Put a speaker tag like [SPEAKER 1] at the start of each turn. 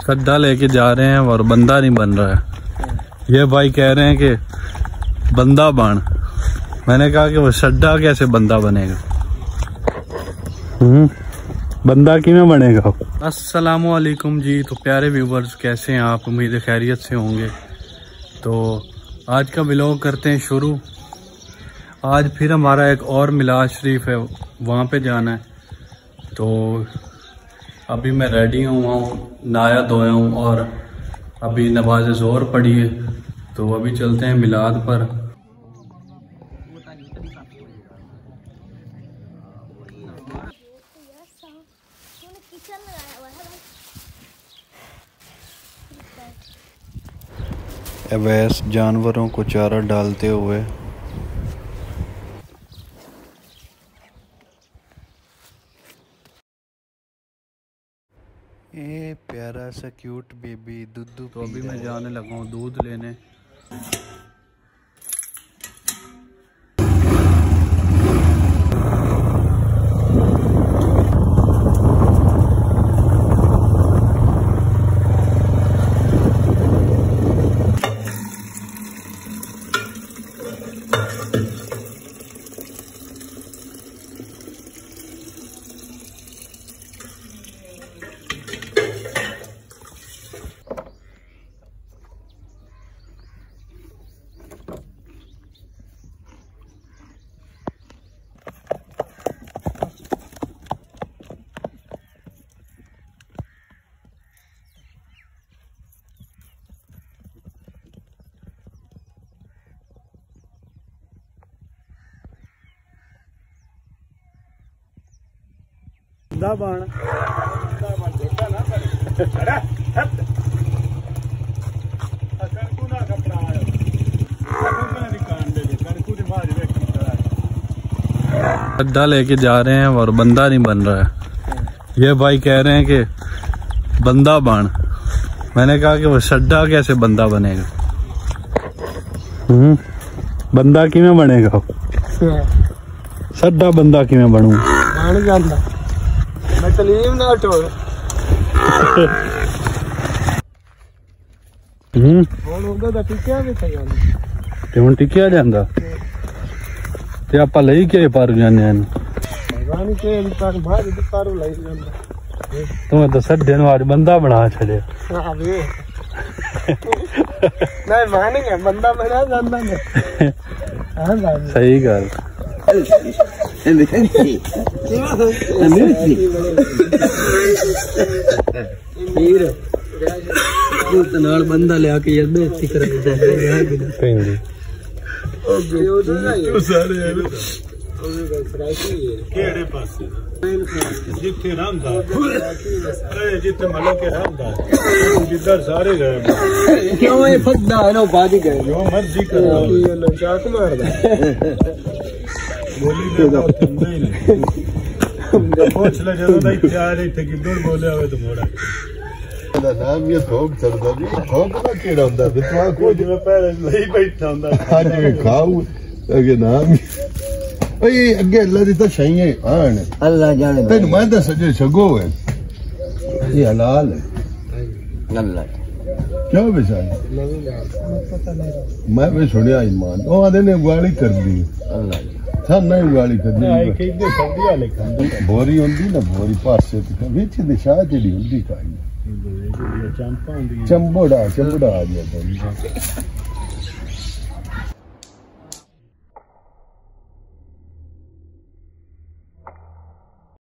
[SPEAKER 1] सड्डा लेके जा रहे हैं और बंदा नहीं बन रहा है। ये भाई कह रहे हैं कि बंदा बन। मैंने कहा कि वो सड्डा कैसे बंदा बनेगा। बंदा किमें बनेगा। अस्सलामु अलैकुम जी। तो प्यारे व्यूवर्स, कैसे हैं आप? उम्मीद खैरियत से होंगे। तो आज का व्लॉग करते हैं शुरू। आज फिर हमारा एक और मिलाद शरीफ है, वहाँ पे जाना है। तो अभी मैं रेडी हुआ हूँ, नहाया धोया हूँ और अभी नमाज ज़ोहर पढ़ी है। तो अभी चलते हैं मिलाद पर। अवैस जानवरों को चारा डालते हुए ये प्यारा सा क्यूट बेबी दूध। तो अभी मैं जाने लगा हूँ दूध लेने। बन सड्डा लेके जा रहे हैं और बंदा नहीं बन रहा है। ये भाई कह रहे हैं कि बंदा बन। मैंने कहा कि वो सड्डा कैसे बंदा बनेगा। बंदा किमें बनेगा। सड्डा बंदा किमें बनू। मैं तलीम ना टोड़ ਹੁਣ ਟਿਕਿਆ ਜਾਂਦਾ ਤੇ ਆਪਾਂ ਲਈ ਕੇ ਪਰ ਜਾਂਦੇ ਹਨ। ਤੂੰ ਤਾਂ ਸੱਡੇ ਨੂੰ ਅੱਜ ਬੰਦਾ ਬਣਾ ਛੱਡਿਆ। ਨਹੀਂ ਮਾਨੇਗਾ ਬੰਦਾ ਬਣਾ ਜਾਂਦਾ ਨੇ। ਸਹੀ ਗੱਲ। ਨਾਲ ਬੰਦਾ ਲਿਆ ਕੇ ਅੱਧੇ ਇੱਥੇ ਕਰਦਾ ਪੈਂਦੀ ਕਿਹੜੇ ਪਾਸੇ ਜਿੱਥੇ ਰਾਮਦਾ ਜਿੱਥੇ ਮਲਕ ਰਾਮਦਾ ਜਿੱਧਰ ਸਾਰੇ ਗਏ ਕਿਉਂ ਇਹ ਫੱਦਾ ਨਾ ਬਾਜ ਗਏ ਜੋ ਮਰਜ਼ੀ ਕਰਦਾ ਚਾਕ ਮਾਰਦਾ ਗੋਲੀ ਦੇ ਦਾ ਹੁੰਦਾ ਹੀ ਨਹੀਂ। ਪੁੱਛ ਲੈ ਜਦੋਂ ਦਾ ਇੱਥੇ ਆ ਰਿਹਾ ਇੱਥੇ ਕਿੱਧਰ ਬੋਲਿਆ ਹੋਵੇ ਤਾਂ ਮੋੜਾ ਦਾ ਨਾਮ ਇਹ ਥੋਕ ਚੜਦਾ ਜੀ। ਥੋਕ ਦਾ ਕਿਹੜਾ ਹੁੰਦਾ ਵਿਤਵਾ ਕੋਈ ਜਿਵੇਂ ਪਹਿਲੇ ਲਈ ਬੈਠਾ ਹੁੰਦਾ ਅੱਜ ਵੀ ਖਾਊ ਅਗੇ ਨਾਮ ਓਏ ਅੱਗੇ ਅੱਲਾ ਦੀ ਤਾਂ ਸ਼ਈਆਂ ਆਣ ਅੱਲਾ ਜਾਣੇ ਤੈਨੂੰ ਮੈਂ ਤਾਂ ਸਜੇ ਛਗੋ ਹੈ ਇਹ ਹਲਾਲ ਹੈ ਅੱਲਾ ਕਿਉਂ ਬਿਸਾਈ ਮੈਂ ਵੀ ਸੁਣਿਆ ਈਮਾਨ ਉਹ ਆਦੇ ਨੇ ਗਾਲੀ ਕਰਦੀ ਅੱਲਾ ਸਾ ਨਹੀਂ ਗਾਲੀ ਕਰਦੀ ਆਏ ਕਿਹਦੇ ਸੰਧੀਆ ਲਿਖਾਂਦੇ ਬੋਰੀ ਹੁੰਦੀ ਨਾ ਬੋਰੀ ਪਾਸੇ ਤੇ ਵਿੱਚ ਦੀ ਸ਼ਾਹ ਜਿਹੜੀ ਹੁੰਦੀ ਕਾਈ ਚੰਬੜਾ ਆ ਜਾਂਦਾ